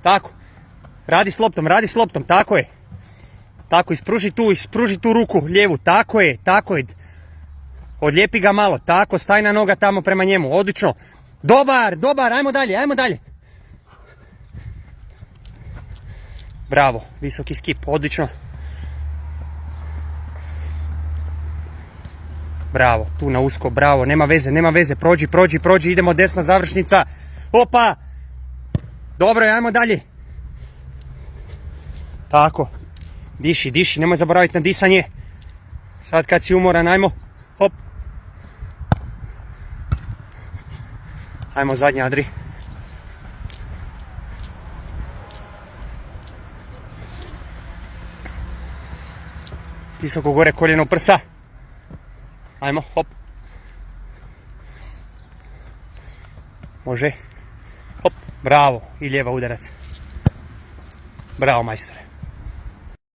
Tako. Radi s loptom, tako je. Tako, ispruži tu ruku lijevu, tako je. Odlijepi ga malo, tako, stajna noga tamo prema njemu, odlično. Dobar, ajmo dalje. Bravo, visoki skip, odlično. Bravo, tu na usko, bravo, nema veze, prođi, idemo desna završnica. Opa! Dobro, ajmo dalje. Tako, diši, nemoj zaboraviti na disanje. Sad kad si umoran, ajmo, hop. Ajmo zadnja, Adri. Visoko gore, koljeno prsa. Ajmo, hop. Može. Hop, bravo. I lijeva udarac. Bravo, majstore.